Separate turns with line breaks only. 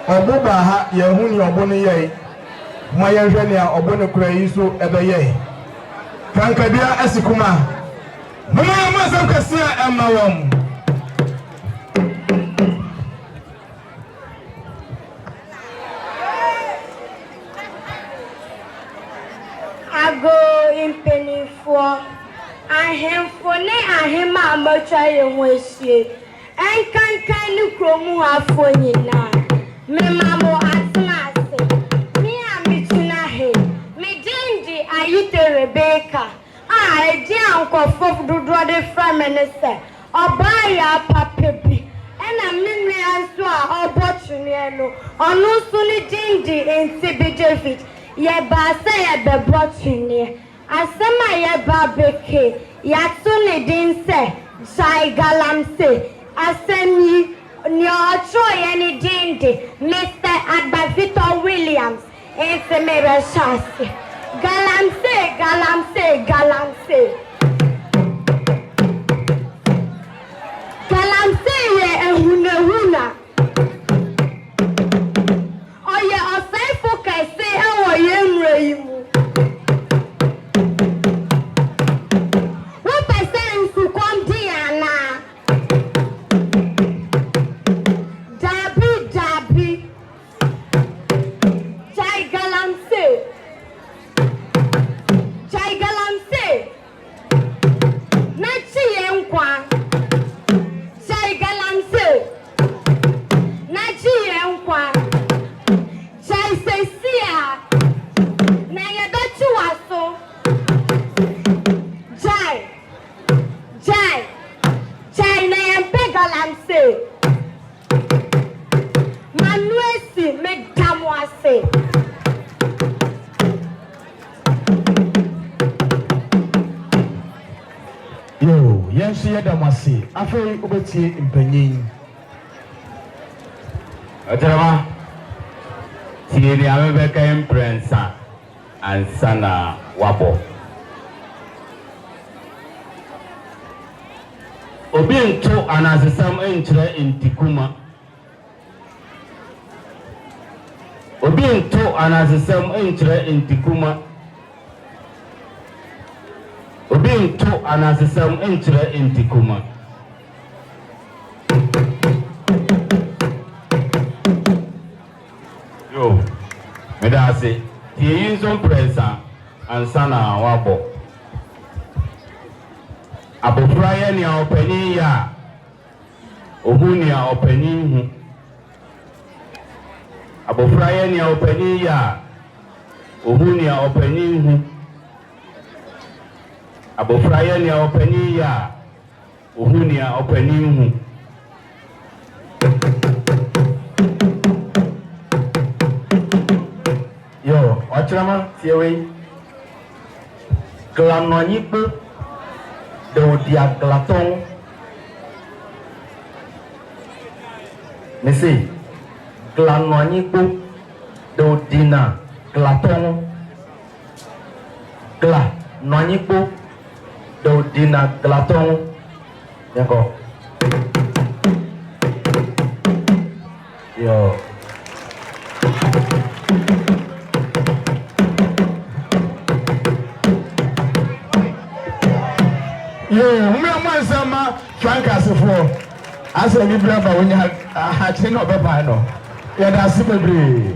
Obuba ha yehuni obone yei. Ma yehwe ne obone kura yi so ebeye. Kankabia asikuma. Mama mazam kasia emma wom.
Ago in penny for I hem for ne ahema amacha yenwesie. En kan ni kromu afoni na. Me mamo atnase. Me amichina he. Me dindi ayite Rebecca. Edi ankofo dodo de fra menese. Obaya papebi. Ena minwe anso a obotune no. Onu so ni dindi enti be David. Ye ba say ye be botune. Asema ye ba beke. Ya tune din se. Sai galamse. Asemi ni ocho ye ni dindi. Mr. Adbavito Williams. Ese me reshasi. Galamse, galamse, galamse. Galamse ye ehuna. Oye osefo kaise ewo ye mreimu. Wo pese nsu kom diana. Dabi. Chai galamse. Nachi yenkwa. Chai galamse. Nachi yenkwa. Chai sesia. Na yedochi waso. Chai na yempe galamse. Manuesi megdamwase.
Yo, yenshi yedamasi. Afei obeti mpanyin.
Otrama. Tieni amebeka imprensa ansana wabo. Obi nto anasesam enkyere intikuma. Obi nto anasesam enkyere intikuma. Obi nto anasesam enkyere intikuma. Yo, medase tie yinzo presa ansana wabo. Abofra ye ni opani ya ohuni ya opani hu. Abofra ye ni opani ya ohuni ya opani hu. Abofra ye ni opani ya ohuni ya opani hu.
Yo, Otrama tiewe. Glanonyipu do dia glaton. Mesi glanonyipu do dina glaton. Glanonyipu do dina glaton. Yako. Yo. Yo, mwanzama Frankas for asa libra ba wonya ha chino beba no. Ya da sibebre.